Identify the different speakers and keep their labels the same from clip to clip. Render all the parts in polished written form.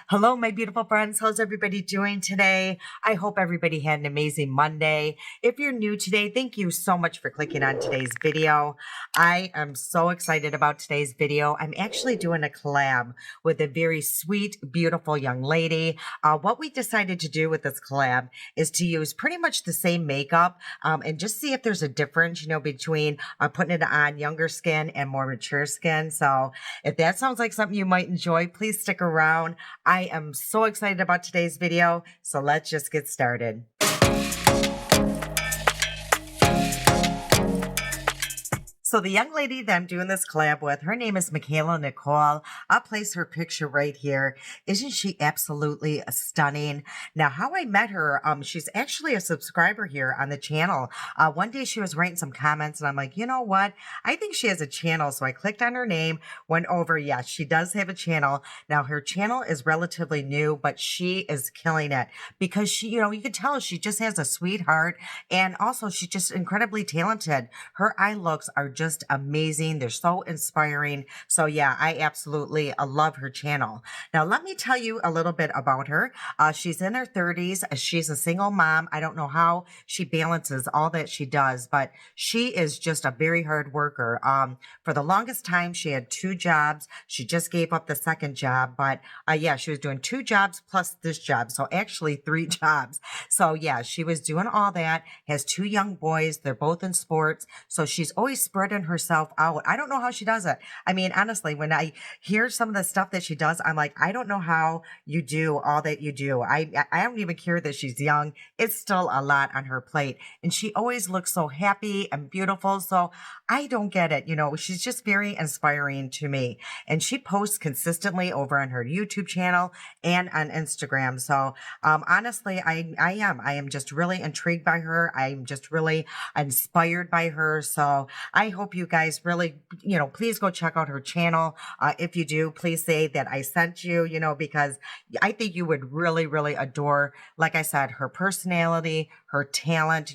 Speaker 1: Hello, my beautiful friends. How's everybody doing today? I hope everybody had an amazing Monday. If you're new today, thank you so much for clicking on today's video. I am so excited about today's video. I'm actually doing a collab with a very sweet, beautiful young lady. What we decided to do with this collab is to use pretty much the same makeup and just see if there's a difference, between putting it on younger skin and more mature skin. So if that sounds like something you might enjoy, please stick around. I am so excited about today's video, so let's just get started. So the young lady that I'm doing this collab with, her name is Mikaela Nicole. I'll place her picture right here. Isn't she absolutely stunning? Now, how I met her, she's actually a subscriber here on the channel. One day she was writing some comments and I'm like, you know what? I think she has a channel. So I clicked on her name, went over. Yes, she does have a channel. Now her channel is relatively new, but she is killing it because she, you can tell she just has a sweetheart. And also she's just incredibly talented. Her eye looks are just amazing. They're so inspiring. So yeah, I absolutely love her channel. Now, let me tell you a little bit about her. She's in her 30s. She's a single mom. I don't know how she balances all that she does, but she is just a very hard worker. For the longest time, she had 2 jobs. She just gave up the second job, but yeah, she was doing 2 jobs plus this job. So actually 3 jobs. So yeah, she was doing all that, has 2 young boys. They're both in sports. So she's always spreading herself out. I don't know how she does it. I mean, honestly, when I hear some of the stuff that she does, I'm like, I don't know how you do all that you do. I don't even care that she's young. It's still a lot on her plate. And she always looks so happy and beautiful. So I don't get it. She's just very inspiring to me. And she posts consistently over on her YouTube channel and on Instagram. So honestly, I am just really intrigued by her. I'm just really inspired by her. So I hope you guys really, please go check out her channel. If you do, please say that I sent you, because I think you would really, really adore, like I said, her personality, her talent,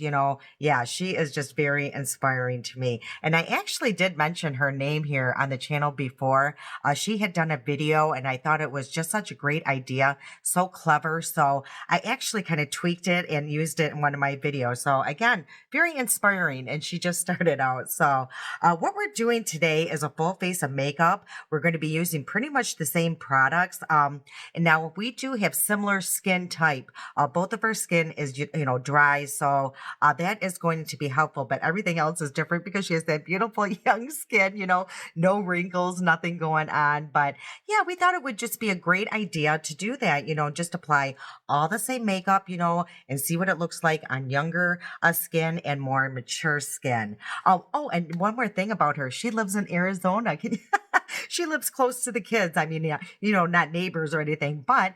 Speaker 1: yeah, she is just very inspiring to me. And I actually did mention her name here on the channel before. She had done a video and I thought it was just such a great idea. So clever. So I actually kind of tweaked it and used it in one of my videos. So again, very inspiring. And she just started out. So what we're doing today is a full face of makeup. We're going to be using pretty much the same products. And now we do have similar skin type. Both of our skin is, dry. So that is going to be helpful, but everything else is different because she has that beautiful young skin, no wrinkles, nothing going on. But yeah, we thought it would just be a great idea to do that, just apply all the same makeup, and see what it looks like on younger skin and more mature skin. Oh, and one more thing about her. She lives in Arizona. She lives close to the kids. I mean, yeah, not neighbors or anything, but,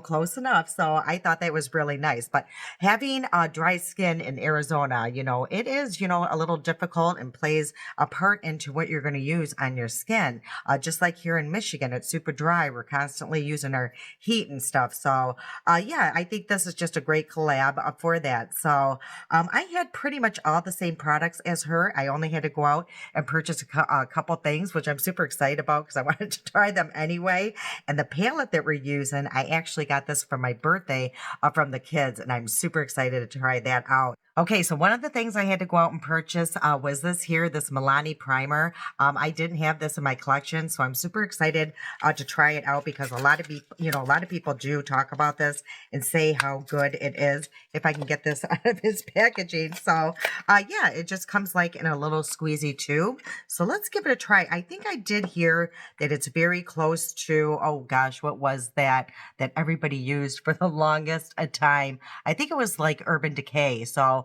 Speaker 1: close enough. So I thought that was really nice. But having dry skin in Arizona, it is, a little difficult and plays a part into what you're going to use on your skin. Just like here in Michigan, it's super dry. We're constantly using our heat and stuff. So, yeah, I think this is just a great collab for that. So, I had pretty much all the same products as her. I only had to go out and purchase a couple things, which I'm super excited about because I wanted to try them anyway. And the palette that we're using, I actually got this for my birthday from the kids, and I'm super excited to try that out. Okay, so one of the things I had to go out and purchase was this Milani primer. I didn't have this in my collection, so I'm super excited to try it out because a lot of people do talk about this and say how good it is. If I can get this out of its packaging. So, yeah, it just comes like in a little squeezy tube. So let's give it a try. I think I did hear that it's very close to, oh gosh, what was that everybody used for the longest time? I think it was like Urban Decay. So,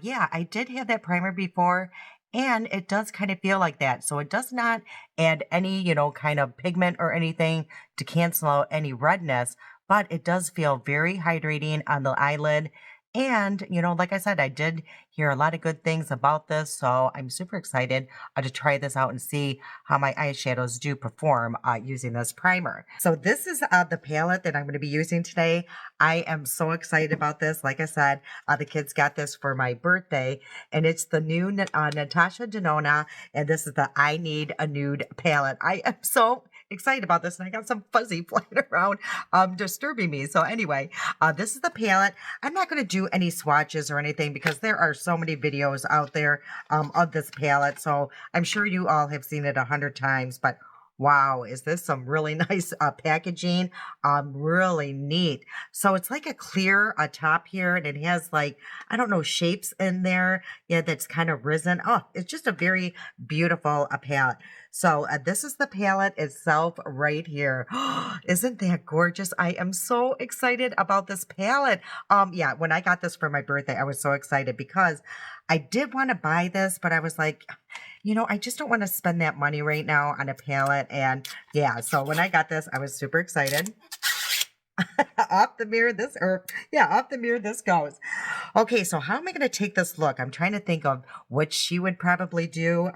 Speaker 1: yeah, I did have that primer before and it does kind of feel like that. So it does not add any, kind of pigment or anything to cancel out any redness, but it does feel very hydrating on the eyelid. And, like I said, I did hear a lot of good things about this. So I'm super excited to try this out and see how my eyeshadows do perform using this primer. So this is the palette that I'm going to be using today. I am so excited about this. Like I said, the kids got this for my birthday and it's the new Natasha Denona. And this is the I Need a Nude palette. I am so excited about this, and I got some fuzzy flying around, disturbing me. So anyway, this is the palette. I'm not going to do any swatches or anything because there are so many videos out there of this palette. So I'm sure you all have seen it 100 times, but wow, is this some really nice packaging? Really neat. So it's like a clear top here, and it has like, I don't know, shapes in there. Yeah, that's kind of risen. Oh, it's just a very beautiful palette. So this is the palette itself right here. Isn't that gorgeous? I am so excited about this palette. Yeah, when I got this for my birthday, I was so excited because I did want to buy this, but I was like, you know, I just don't want to spend that money right now on a palette. And yeah, so when I got this, I was super excited. Off the mirror this goes. Okay, so how am I going to take this look? I'm trying to think of what she would probably do.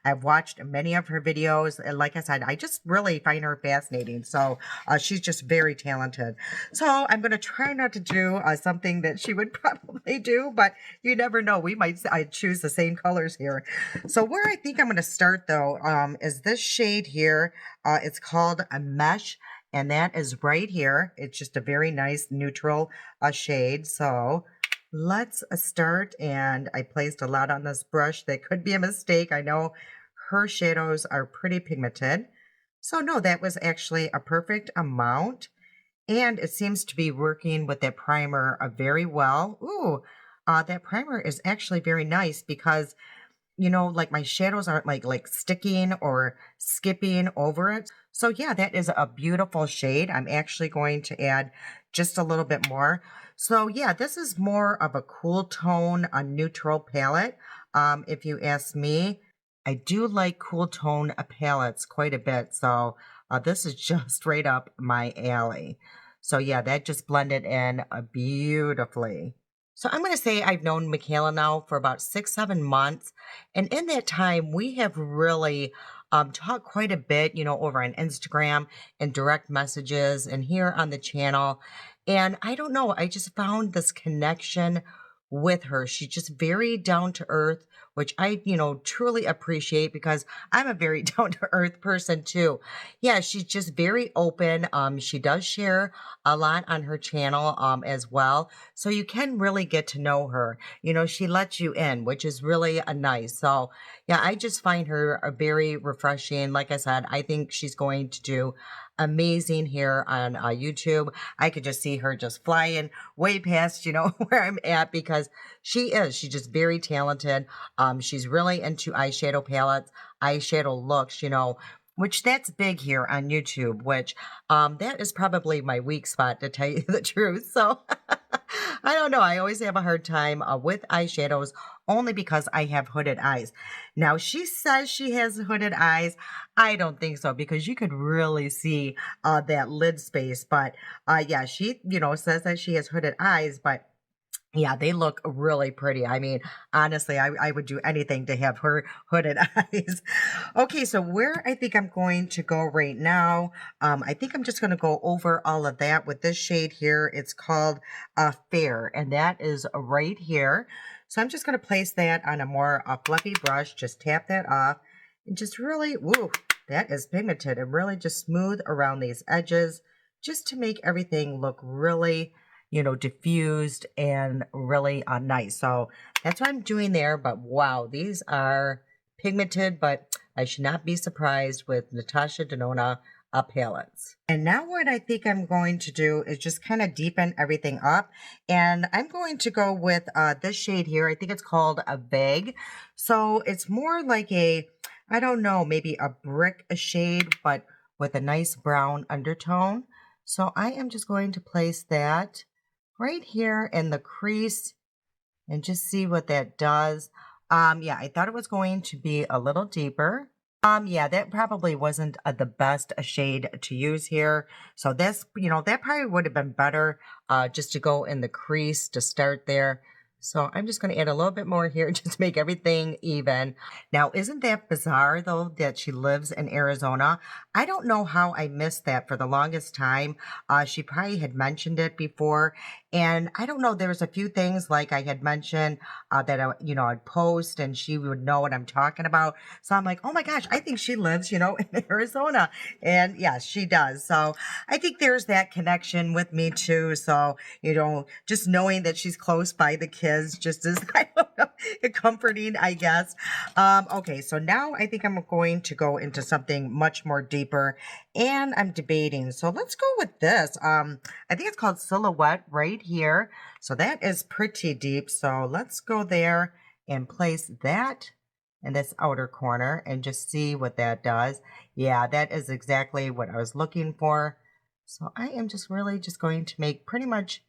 Speaker 1: I've watched many of her videos, and like I said, I just really find her fascinating. So she's just very talented. So I'm going to try not to do something that she would probably do, but you never know. We might choose the same colors here. So where I think I'm going to start though is this shade here. It's called a Mesh. And that is right here. It's just a very nice neutral shade. So let's start. And I placed a lot on this brush. That could be a mistake. I know her shadows are pretty pigmented. So no, that was actually a perfect amount. And it seems to be working with that primer very well. Ooh, that primer is actually very nice because, you know, like my shadows aren't like sticking or skipping over it. So yeah, that is a beautiful shade. I'm actually going to add just a little bit more. So yeah, this is more of a cool tone, a neutral palette. If you ask me, I do like cool tone palettes quite a bit. So this is just right up my alley. So yeah, that just blended in beautifully. So I'm going to say I've known Mikaela now for about 6-7 months. And in that time, we have really talked quite a bit, you know, over on Instagram and direct messages and here on the channel. And I don't know, I just found this connection with her. She's just very down to earth, which I, you know, truly appreciate because I'm a very down to earth person too. Yeah, she's just very open. She does share a lot on her channel as well. So you can really get to know her. You know, she lets you in, which is really nice. So yeah, I just find her a very refreshing. Like I said, I think she's going to do amazing here on YouTube. I could just see her just flying way past, you know, where I'm at because she's just very talented. She's really into eyeshadow palettes, eyeshadow looks, you know, which that's big here on YouTube, which that is probably my weak spot to tell you the truth. So I don't know. I always have a hard time with eyeshadows only because I have hooded eyes. Now, she says she has hooded eyes. I don't think so because you could really see that lid space. But yeah, she, you know, says that she has hooded eyes, but yeah, they look really pretty. I mean, honestly, I would do anything to have her hooded eyes. Okay, so where I think I'm going to go right now, I think I'm just going to go over all of that with this shade here. It's called Fair, and that is right here. So I'm just going to place that on a more fluffy brush, just tap that off, and just really, woo, that is pigmented, and really just smooth around these edges, just to make everything look really, you know, diffused and really nice. So that's what I'm doing there. But wow, these are pigmented, but I should not be surprised with Natasha Denona palettes. And now what I think I'm going to do is just kind of deepen everything up. And I'm going to go with this shade here. I think it's called a Vague. So it's more like a, I don't know, maybe a brick shade, but with a nice brown undertone. So I am just going to place that right here in the crease and just see what that does. Yeah, I thought it was going to be a little deeper. Yeah, that probably wasn't the best shade to use here. So this, you know, that probably would have been better just to go in the crease to start there. So I'm just going to add a little bit more here just to make everything even. Now, isn't that bizarre though that she lives in Arizona? I don't know how I missed that for the longest time. She probably had mentioned it before. And I don't know, there was a few things like I had mentioned that I'd post and she would know what I'm talking about. So I'm like, oh my gosh, I think she lives, in Arizona. And yes, she does. So I think there's that connection with me too. So, just knowing that she's close by the kids just is, I don't know, comforting, I guess. Okay, so now I think I'm going to go into something much more deeper and I'm debating. So let's go with this. I think it's called Silhouette right here. So that is pretty deep. So let's go there and place that in this outer corner and just see what that does. Yeah, that is exactly what I was looking for. So I am just really just going to make pretty much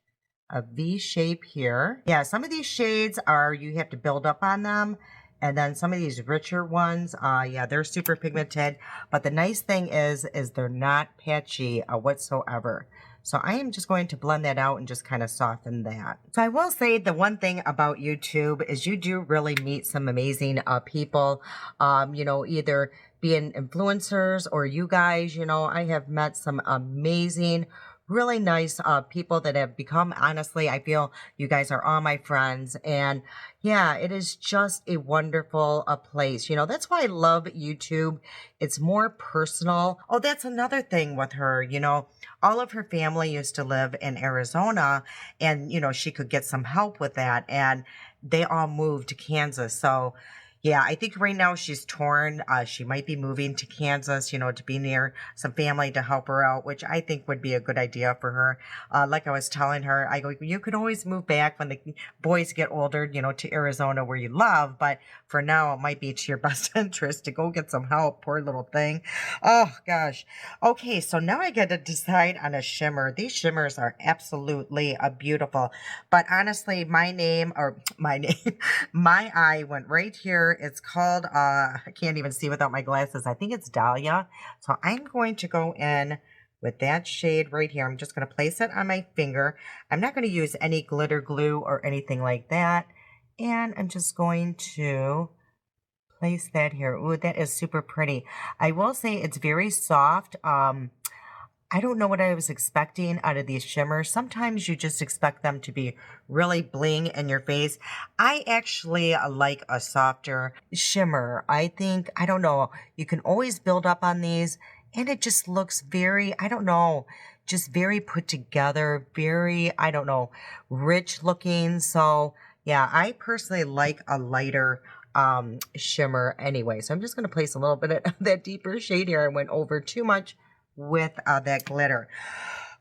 Speaker 1: a V shape here. Yeah, some of these shades you have to build up on them. And then some of these richer ones, yeah, they're super pigmented. But the nice thing is they're not patchy whatsoever. So I am just going to blend that out and just kind of soften that. So I will say the one thing about YouTube is you do really meet some amazing people, either being influencers or you guys, I have met some amazing really nice people that have become, honestly, I feel you guys are all my friends. And yeah, it is just a wonderful place. That's why I love YouTube. It's more personal. Oh, that's another thing with her. All of her family used to live in Arizona and, she could get some help with that. And they all moved to Kansas. So yeah, I think right now she's torn. She might be moving to Kansas, to be near some family to help her out, which I think would be a good idea for her. Like I was telling her, I go, you could always move back when the boys get older, to Arizona where you love. But for now, it might be to your best interest to go get some help. Poor little thing. Oh, gosh. Okay, so now I got to decide on a shimmer. These shimmers are absolutely beautiful. But honestly, my eye went right here. It's called, I can't even see without my glasses. I think it's Dahlia. So I'm going to go in with that shade right here. I'm just going to place it on my finger. I'm not going to use any glitter glue or anything like that. And I'm just going to place that here. Ooh, that is super pretty. I will say it's very soft. I don't know what I was expecting out of these shimmers. Sometimes you just expect them to be really bling in your face. I actually like a softer shimmer. I think, I don't know, you can always build up on these and it just looks very, I don't know, just very put together, very, I don't know, rich looking. So yeah, I personally like a lighter shimmer anyway. So I'm just going to place a little bit of that deeper shade here. I went over too much with that glitter.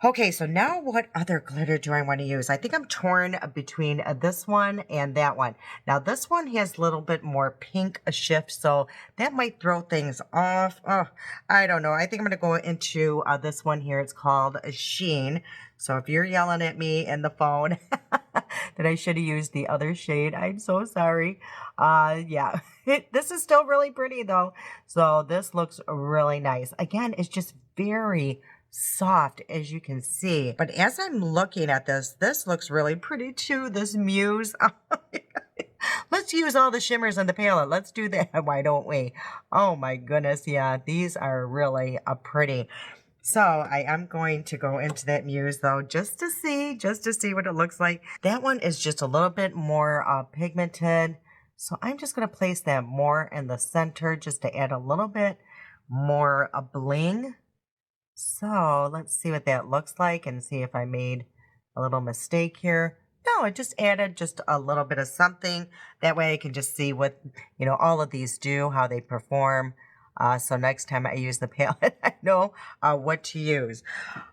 Speaker 1: Okay, so now what other glitter do I want to use? I think I'm torn between this one and that one. Now this one has a little bit more pink shift, so that might throw things off. Oh, I don't know. I think I'm going to go into this one here. It's called Sheen. So if you're yelling at me in the phone that I should have used the other shade, I'm so sorry. Yeah, this is still really pretty though. So this looks really nice. Again, it's just very soft as you can see. But as I'm looking at this looks really pretty too. This Muse. Let's use all the shimmers in the palette. Let's do that. Why don't we? Oh my goodness. Yeah, these are really pretty. So I am going to go into that Muse though, just to see what it looks like. That one is just a little bit more pigmented. So I'm just going to place that more in the center just to add a little bit more bling. So let's see what that looks like and see if I made a little mistake here. No, I just added just a little bit of something. That way I can just see what, all of these do, how they perform. So next time I use the palette, I know what to use.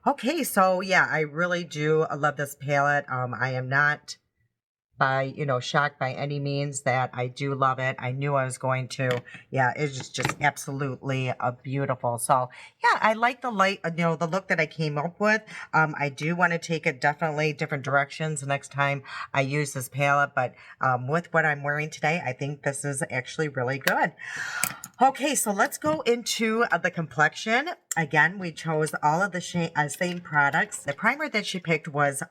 Speaker 1: Okay, so yeah, I really do love this palette. I am not shocked by any means that I do love it. I knew I was going to. Yeah, it's just absolutely beautiful. So yeah, I like the light, the look that I came up with. I do want to take it definitely different directions the next time I use this palette, but with what I'm wearing today, I think this is actually really good. Okay, so let's go into the complexion. Again, we chose all of the same products. The primer that she picked was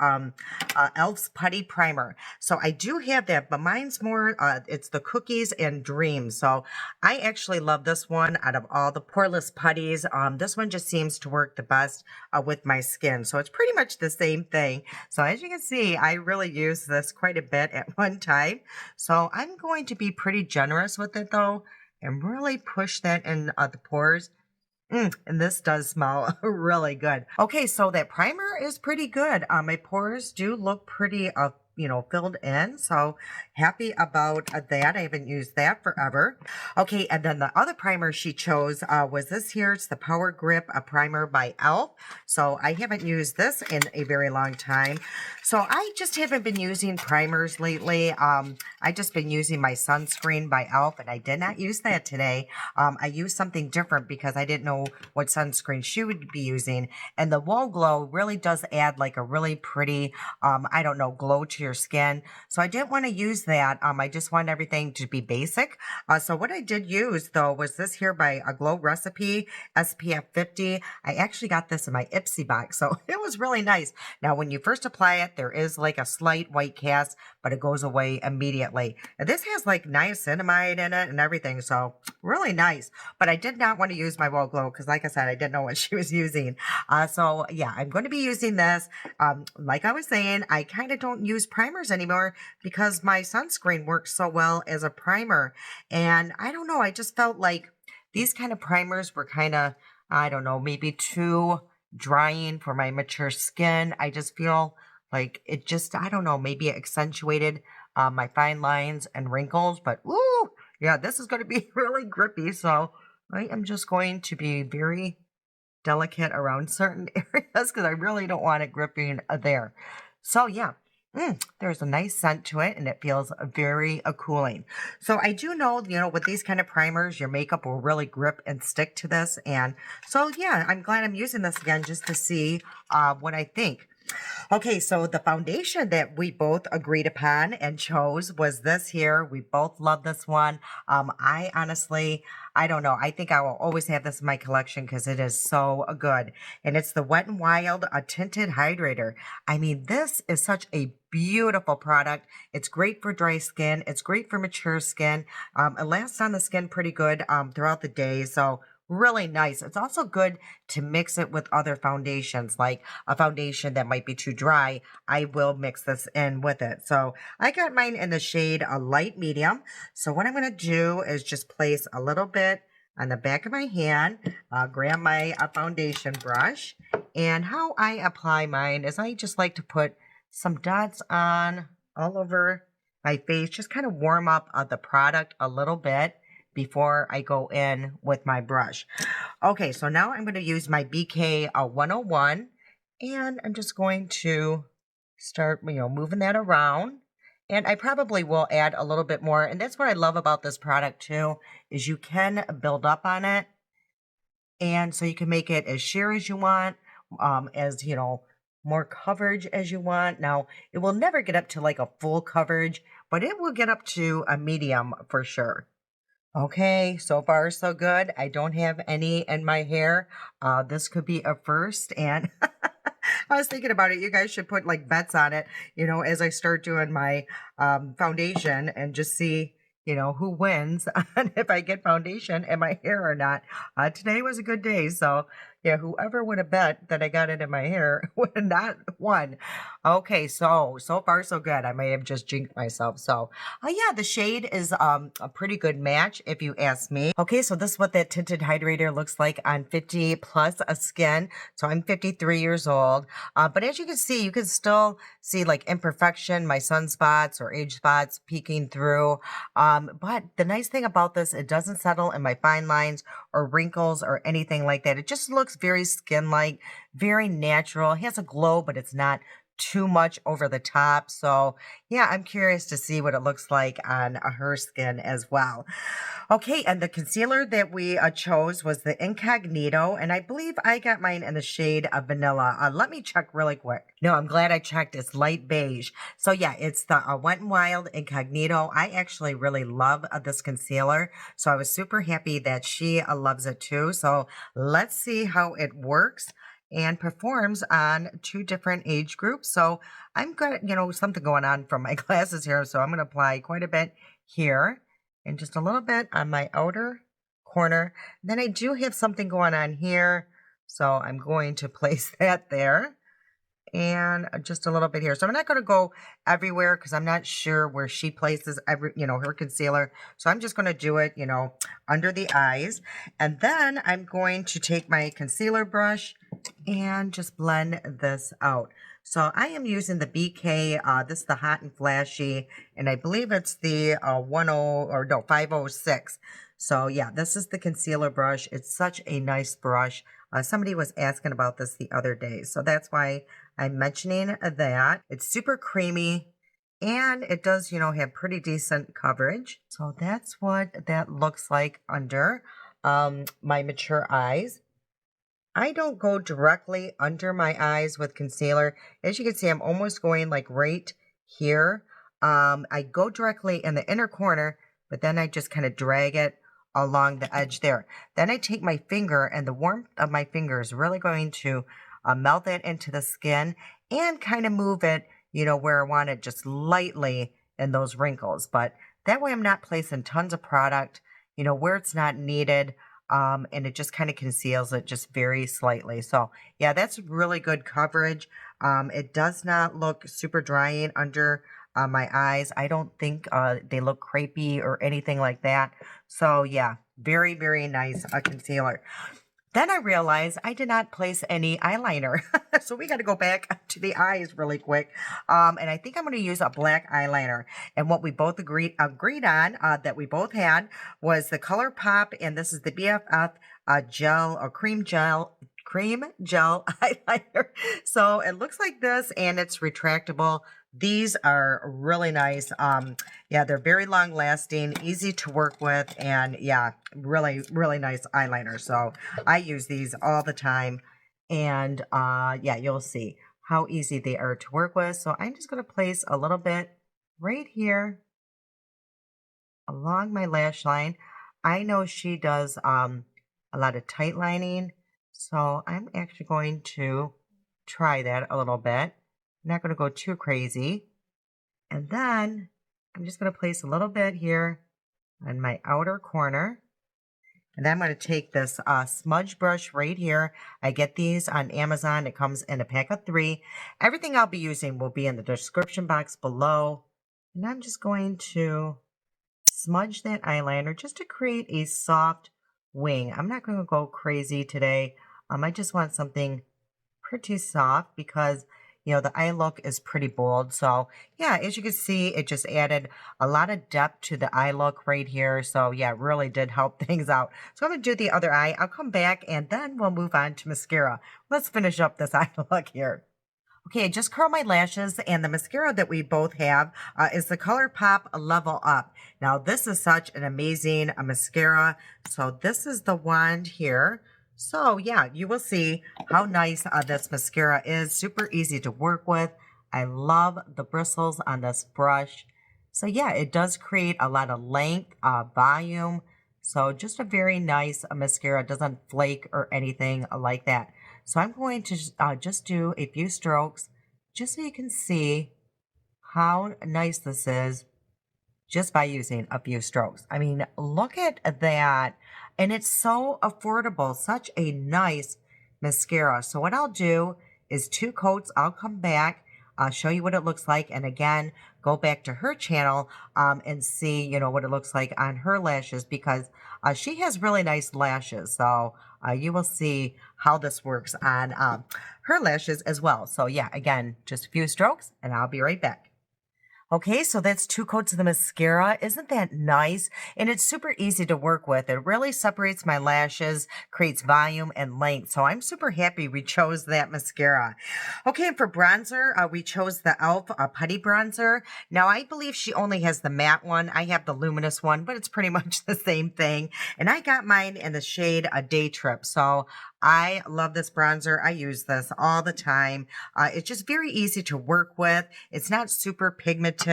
Speaker 1: Elf's Putty Primer. So I do have that, but mine's more, it's the Cookies and Dreams. So I actually love this one out of all the poreless putties. This one just seems to work the best with my skin. So it's pretty much the same thing. So as you can see, I really use this quite a bit at one time. So I'm going to be pretty generous with it though, and really push that in the pores. And this does smell really good. Okay, so that primer is pretty good. My pores do look pretty, filled in. So happy about that. I haven't used that forever. Okay, and then the other primer she chose was this here. It's the Power Grip Primer by e.l.f. So I haven't used this in a very long time. So I just haven't been using primers lately. I just been using my sunscreen by e.l.f. and I did not use that today. I used something different because I didn't know what sunscreen she would be using. And the Whoa Glow really does add like a really pretty, glow to your skin. So I didn't want to use that. I just want everything to be basic. So what I did use though was this here by a Glow Recipe SPF 50. I actually got this in my Ipsy box, so it was really nice. Now, when you first apply it, there is like a slight white cast, but it goes away immediately. And this has like niacinamide in it and everything, so really nice. But I did not want to use my Whoa Glow because, like I said, I didn't know what she was using. So yeah, I'm going to be using this. Like I was saying, I kind of don't use primers anymore because my sunscreen works so well as a primer. And I don't know, I just felt like these kind of primers were kind of, I don't know, maybe too drying for my mature skin. I just feel like it just, I don't know, maybe it accentuated my fine lines and wrinkles. But ooh, yeah, this is going to be really grippy. So I am just going to be very delicate around certain areas because I really don't want it gripping there. So yeah, there's a nice scent to it and it feels very cooling. So I do know, with these kind of primers, your makeup will really grip and stick to this. And so yeah, I'm glad I'm using this again just to see what I think. Okay, so the foundation that we both agreed upon and chose was this here. We both love this one. I honestly, I don't know. I think I will always have this in my collection because it is so good. And it's the Wet n Wild Tinted Hydrator. I mean, this is such a beautiful product. It's great for dry skin. It's great for mature skin. It lasts on the skin pretty good throughout the day. So really nice. It's also good to mix it with other foundations, like a foundation that might be too dry. I will mix this in with it. So I got mine in the shade a light medium. So what I'm going to do is just place a little bit on the back of my hand, grab my foundation brush, and how I apply mine is I just like to put some dots on all over my face, just kind of warm up the product a little bit before I go in with my brush. Okay, so now I'm going to use my BK 101, and I'm just going to start, moving that around. And I probably will add a little bit more. And that's what I love about this product too, is you can build up on it. And so you can make it as sheer as you want, as, more coverage as you want. Now, it will never get up to like a full coverage, but it will get up to a medium for sure. Okay, so far so good. I don't have any in my hair. This could be a first, and I was thinking about it. You guys should put like bets on it, as I start doing my foundation and just see, who wins and if I get foundation in my hair or not. Today was a good day, so yeah, whoever would have bet that I got it in my hair would have not won. Okay, so far so good. I may have just jinxed myself. So, yeah, the shade is a pretty good match if you ask me. Okay, so this is what that tinted hydrator looks like on 50 plus a skin. So I'm 53 years old. But as you can see, you can still see like imperfection, my sunspots or age spots peeking through. But the nice thing about this, it doesn't settle in my fine lines or wrinkles or anything like that. It just looks very skin-like, very natural. It has a glow, but it's not too much over the top. So yeah, I'm curious to see what it looks like on her skin as well. Okay, and the concealer that we chose was the Incognito, and I believe I got mine in the shade of Vanilla. Let me check really quick. No, I'm glad I checked. It's light beige. So yeah, it's the Wet n Wild Incognito. I actually really love this concealer, so I was super happy that she loves it too. So let's see how it works and performs on two different age groups. So I'm got, something going on from my glasses here, so I'm going to apply quite a bit here and just a little bit on my outer corner. Then I do have something going on here, so I'm going to place that there and just a little bit here. So I'm not going to go everywhere because I'm not sure where she places her concealer. So I'm just going to do it, under the eyes. And then I'm going to take my concealer brush and just blend this out. So I am using the BK, this is the Hot and Flashy, and I believe it's the 506. So yeah, this is the concealer brush. It's such a nice brush. Somebody was asking about this the other day, so that's why I'm mentioning that. It's super creamy, and it does, have pretty decent coverage. So that's what that looks like under my mature eyes. I don't go directly under my eyes with concealer. As you can see, I'm almost going like right here. I go directly in the inner corner, but then I just kind of drag it along the edge there. Then I take my finger, and the warmth of my finger is really going to melt it into the skin and kind of move it, where I want it, just lightly in those wrinkles. But that way I'm not placing tons of product, where it's not needed. And it just kind of conceals it just very slightly. So yeah, that's really good coverage. It does not look super drying under my eyes. I don't think they look crepey or anything like that. So yeah, very, very nice concealer. Then I realized I did not place any eyeliner. So we got to go back to the eyes really quick. And I think I'm going to use a black eyeliner. And what we both agreed on that we both had was the ColourPop. And this is the BFF gel or cream gel eyeliner. So it looks like this, and it's retractable. These are really nice. Yeah, they're very long lasting, easy to work with, and yeah, really, really nice eyeliner. So I use these all the time, and yeah, you'll see how easy they are to work with. So I'm just going to place a little bit right here along my lash line. I know she does a lot of tight lining, so I'm actually going to try that a little bit. I'm not going to go too crazy. And then I'm just going to place a little bit here on my outer corner. And then I'm going to take this smudge brush right here. I get these on Amazon. It comes in a pack of 3. Everything I'll be using will be in the description box below. And I'm just going to smudge that eyeliner just to create a soft wing. I'm not going to go crazy today. I just want something pretty soft because the eye look is pretty bold. So yeah, as you can see, it just added a lot of depth to the eye look right here. So yeah, it really did help things out. So I'm going to do the other eye. I'll come back and then we'll move on to mascara. Let's finish up this eye look here. Okay, I just curled my lashes, and the mascara that we both have is the ColourPop Level Up. Now, this is such an amazing mascara. So this is the wand here. So yeah, you will see how nice this mascara is. Super easy to work with. I love the bristles on this brush. So yeah, it does create a lot of length, volume. So just a very nice mascara. It doesn't flake or anything like that. So I'm going to just do a few strokes just so you can see how nice this is just by using a few strokes. I mean, look at that. And it's so affordable. Such a nice mascara. So what I'll do is 2 coats. I'll come back, show you what it looks like. And again, go back to her channel and see, what it looks like on her lashes because she has really nice lashes. So you will see how this works on her lashes as well. So yeah, again, just a few strokes and I'll be right back. Okay, so that's 2 coats of the mascara. Isn't that nice? And it's super easy to work with. It really separates my lashes, creates volume and length. So I'm super happy we chose that mascara. Okay, and for bronzer, we chose the e.l.f. Putty Bronzer. Now, I believe she only has the matte one. I have the luminous one, but it's pretty much the same thing. And I got mine in the shade A Day Trip. So I love this bronzer. I use this all the time. It's just very easy to work with. It's not super pigmented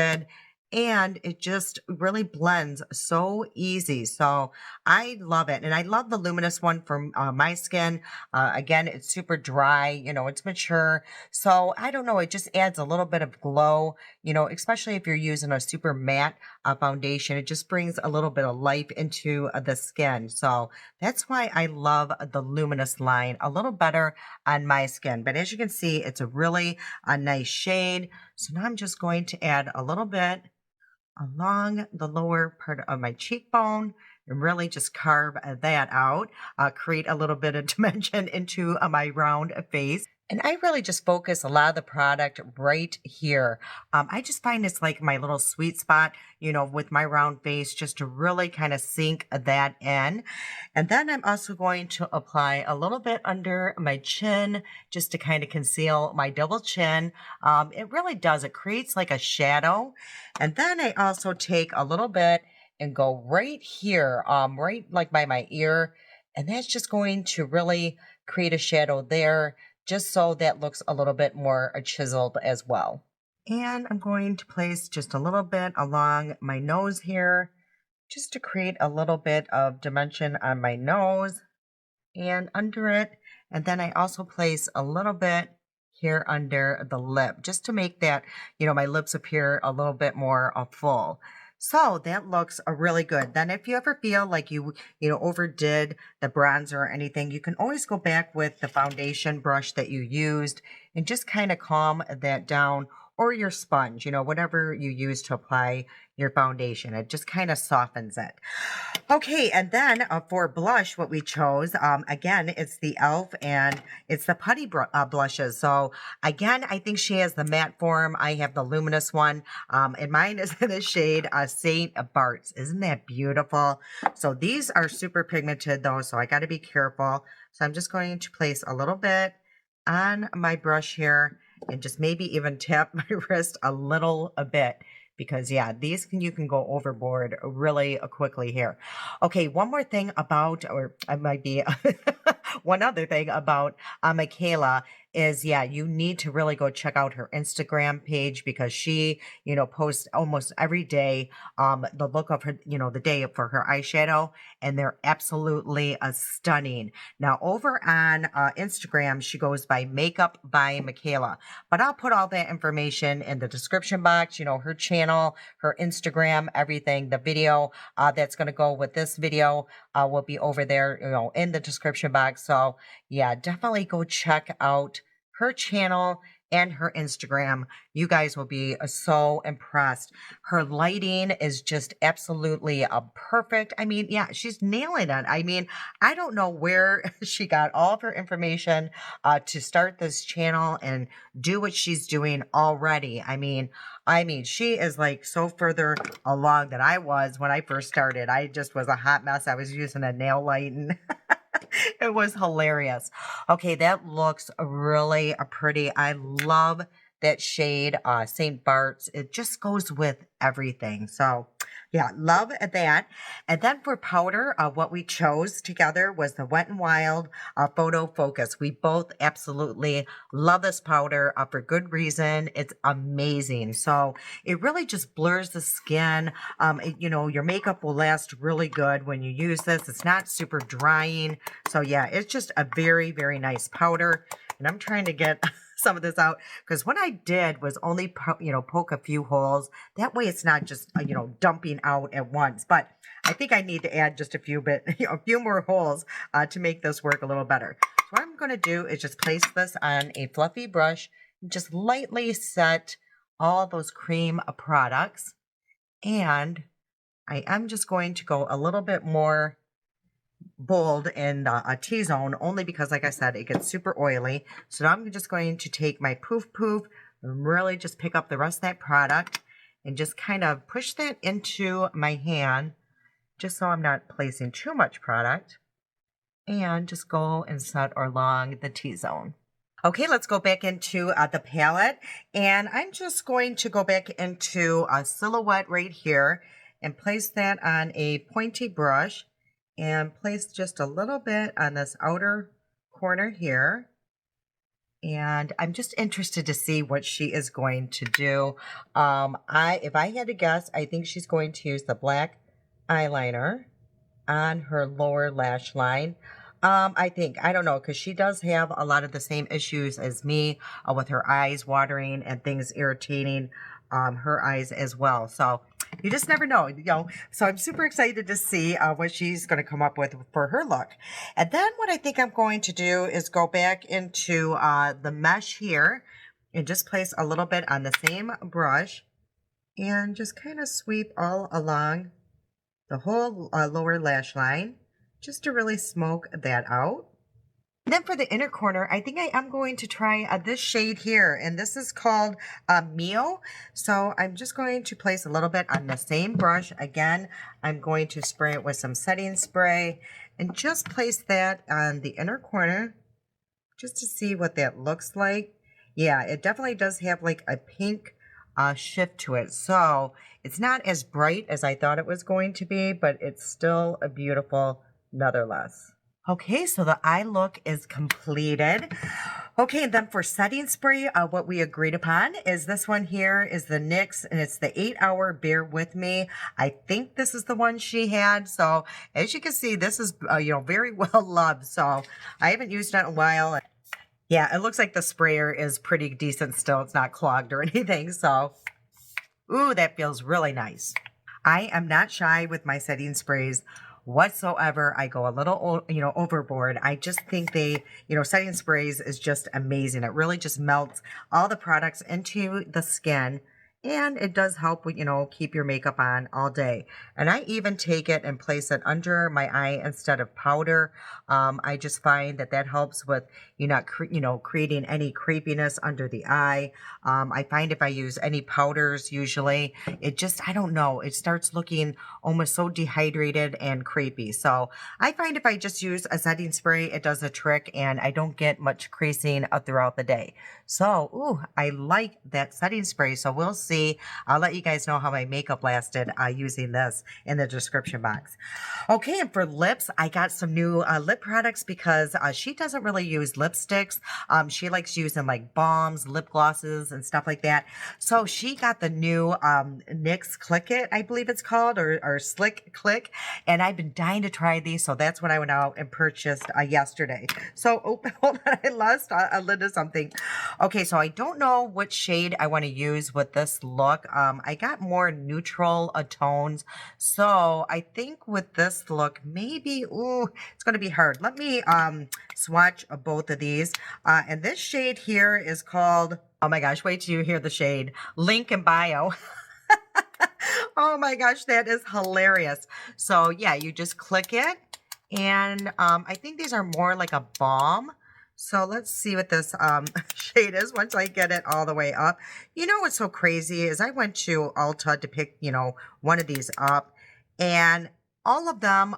Speaker 1: and it just really blends so easy. So I love it. And I love the luminous one for my skin. Again, it's super dry, you know, it's mature. So I don't know, it just adds a little bit of glow, you know, especially if you're using a super matte foundation. It just brings a little bit of life into the skin. So that's why I love the luminous line a little better on my skin. But as you can see, it's a really nice shade. So now I'm just going to add a little bit along the lower part of my cheekbone and really just carve that out, create a little bit of dimension into my round face. And I really just focus a lot of the product right here. I just find it's like my little sweet spot, you know, with my round face, just to really kind of sink that in. And then I'm also going to apply a little bit under my chin, just to kind of conceal my double chin. It really does. It creates like a shadow. And then I also take a little bit and go right here, right like by my ear. And that's just going to really create a shadow there, just so that looks a little bit more chiseled as well. And I'm going to place just a little bit along my nose here, just to create a little bit of dimension on my nose and under it. And then I also place a little bit here under the lip, just to make that, you know, my lips appear a little bit more full. So that looks really good. Then if you ever feel like you overdid the bronzer or anything, you can always go back with the foundation brush that you used and just kind of calm that down, or your sponge, you know, whatever you use to apply your foundation. It just kind of softens it. Okay, and then for blush, what we chose, again, it's the e.l.f. and it's the putty blushes. So again, I think she has the matte form. I have the luminous one, and mine is in the shade Saint Bart's. Isn't that beautiful? So these are super pigmented though, so I got to be careful. So I'm just going to place a little bit on my brush here and just maybe even tap my wrist a little bit, because yeah, you can go overboard really quickly here. Okay, one more thing about, or I might be one other thing about Mikaela is, yeah, you need to really go check out her Instagram page, because she, you know, posts almost every day the look of her, you know, the day for her eyeshadow, and they're absolutely stunning. Now over on Instagram, she goes by Makeup by Mikaela, but I'll put all that information in the description box, you know, her channel, her Instagram, everything. The video that's going to go with this video will be over there, you know, in the description box. So yeah, definitely go check out her channel and her Instagram. You guys will be so impressed. Her lighting is just absolutely perfect. I mean, yeah, she's nailing it. I mean, I don't know where she got all of her information to start this channel and do what she's doing already. I mean, she is like so further along than I was when I first started. I just was a hot mess. I was using a nail light and it was hilarious. Okay, that looks really pretty. I love that shade, St. Bart's. It just goes with everything. So yeah, love that. And then for powder, what we chose together was the Wet n Wild Photo Focus. We both absolutely love this powder for good reason. It's amazing. So it really just blurs the skin. You know, your makeup will last really good when you use this. It's not super drying. So yeah, it's just a very, very nice powder. And I'm trying to get some of this out, because what I did was only poke a few holes. That way it's not just dumping out at once. But I think I need to add just a few more holes to make this work a little better. So what I'm going to do is just place this on a fluffy brush and just lightly set all those cream products. And I am just going to go a little bit more bold in a T-zone, only because, like I said, it gets super oily. So now I'm just going to take my poof and really just pick up the rest of that product and just kind of push that into my hand just so I'm not placing too much product. And just go and set along the T-zone. Okay, let's go back into the palette. And I'm just going to go back into a silhouette right here and place that on a pointy brush and place just a little bit on this outer corner here. And I'm just interested to see what she is going to do. If I had to guess, I think she's going to use the black eyeliner on her lower lash line. I don't know, because she does have a lot of the same issues as me with her eyes watering and things irritating her eyes as well. So you just never know, you know. So I'm super excited to see what she's going to come up with for her look. And then what I think I'm going to do is go back into the mesh here and just place a little bit on the same brush and just kind of sweep all along the whole lower lash line, just to really smoke that out. And then for the inner corner, I think I am going to try this shade here, and this is called Mio. So I'm just going to place a little bit on the same brush. Again, I'm going to spray it with some setting spray and just place that on the inner corner just to see what that looks like. Yeah, it definitely does have like a pink shift to it. So it's not as bright as I thought it was going to be, but it's still a beautiful nonetheless. Okay, so the eye look is completed. Okay, and then for setting spray, what we agreed upon is this one here is the NYX, and it's the 8-hour Bear With Me. I think this is the one she had. So as you can see, this is, very well loved. So I haven't used it in a while. Yeah, it looks like the sprayer is pretty decent still. It's not clogged or anything. So, ooh, that feels really nice. I am not shy with my setting sprays whatsoever. I go a little, overboard. I just think setting sprays is just amazing. It really just melts all the products into the skin. And it does help with, keep your makeup on all day. And I even take it and place it under my eye instead of powder. I just find that helps with you not, creating any creepiness under the eye. I find if I use any powders, usually, I don't know, it starts looking almost so dehydrated and creepy. So I find if I just use a setting spray, it does a trick and I don't get much creasing throughout the day. So, ooh, I like that setting spray. So we'll see. I'll let you guys know how my makeup lasted using this in the description box. Okay, and for lips, I got some new lip products because she doesn't really use lipsticks. She likes using like balms, lip glosses, and stuff like that. So she got the new NYX Click It, I believe it's called, or Slick Click. And I've been dying to try these, so that's what I went out and purchased yesterday. So, hold on, I lost a lid of something. Okay, so I don't know what shade I want to use with this look. I got more neutral tones. So I think with this look, maybe, ooh, it's going to be hard. Let me swatch both of these. And this shade here is called, oh my gosh, wait till you hear the shade. Link in bio. Oh my gosh, that is hilarious. So yeah, you just click it. And I think these are more like a balm. So let's see what this shade is once I get it all the way up. You know what's so crazy is I went to Ulta to pick, one of these up. And all of them,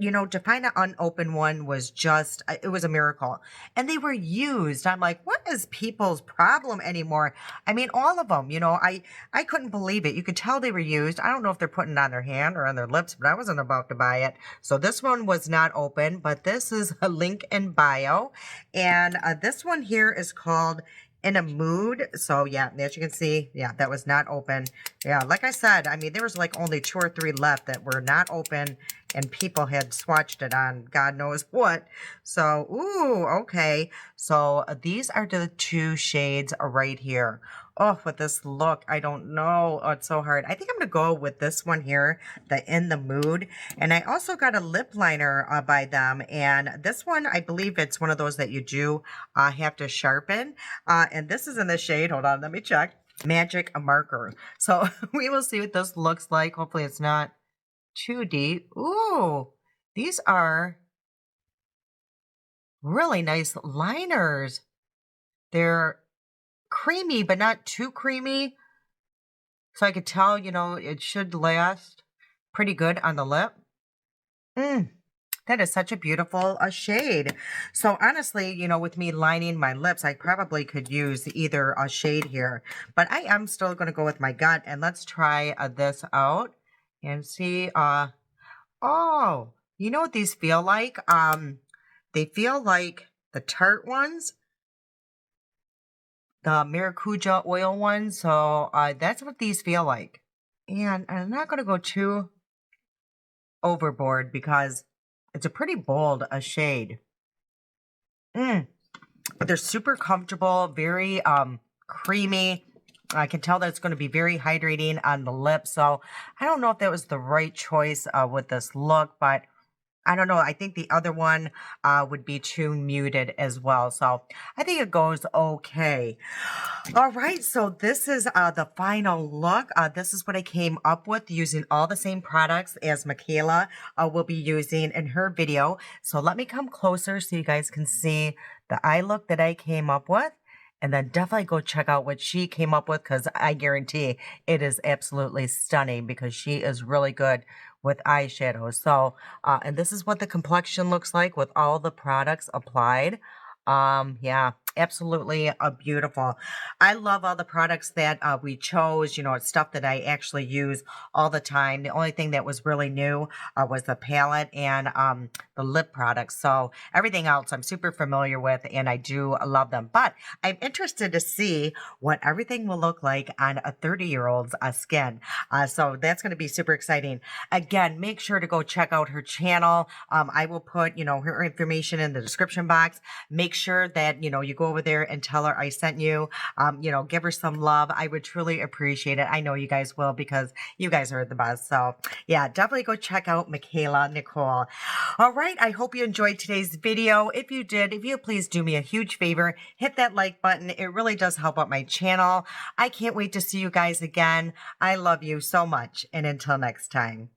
Speaker 1: to find an unopened one was just, it was a miracle. And they were used. I'm like, what is people's problem anymore? I mean, all of them, I couldn't believe it. You could tell they were used. I don't know if they're putting it on their hand or on their lips, but I wasn't about to buy it. So this one was not open, but this is a link in bio. And this one here is called In a Mood. So yeah, as you can see, yeah, that was not open. Yeah, like I said, I mean, there was like only 2 or 3 left that were not open and people had swatched it on God knows what. So, ooh, okay. So these are the 2 shades right here. Oh, with this look, I don't know. Oh, it's so hard. I think I'm going to go with this one here, the In the Mood. And I also got a lip liner by them. And this one, I believe it's one of those that you do have to sharpen. And this is in the shade, hold on, let me check. Magic Marker. So we will see what this looks like. Hopefully it's not too deep. Ooh, these are really nice liners. They're creamy, but not too creamy. So I could tell, it should last pretty good on the lip. Mm, that is such a beautiful shade. So honestly, with me lining my lips, I probably could use either a shade here, but I am still going to go with my gut, and let's try this out and see. Oh, you know what these feel like? They feel like the Tarte ones, the maracuja oil ones. So that's what these feel like. And I'm not going to go too overboard because it's a pretty bold a shade. But they're super comfortable, very creamy. I can tell that it's going to be very hydrating on the lips. So I don't know if that was the right choice with this look, but I don't know. I think the other one would be too muted as well. So I think it goes okay. All right. So this is the final look. This is what I came up with using all the same products as Mikaela will be using in her video. So let me come closer so you guys can see the eye look that I came up with. And then definitely go check out what she came up with because I guarantee it is absolutely stunning because she is really good with eyeshadow. So, and this is what the complexion looks like with all the products applied. Yeah, absolutely beautiful. I love all the products that we chose. It's stuff that I actually use all the time. The only thing that was really new was the palette and the lip products. So everything else I'm super familiar with and I do love them. But I'm interested to see what everything will look like on a 30-year-old's skin. So that's going to be super exciting. Again, make sure to go check out her channel. I will put, her information in the description box. Make sure that, you go over there and tell her I sent you, give her some love. I would truly appreciate it. I know you guys will because you guys are the best. So yeah, definitely go check out Mikaela Nicole. All right. I hope you enjoyed today's video. If you did, if you please do me a huge favor, hit that like button. It really does help out my channel. I can't wait to see you guys again. I love you so much. And until next time.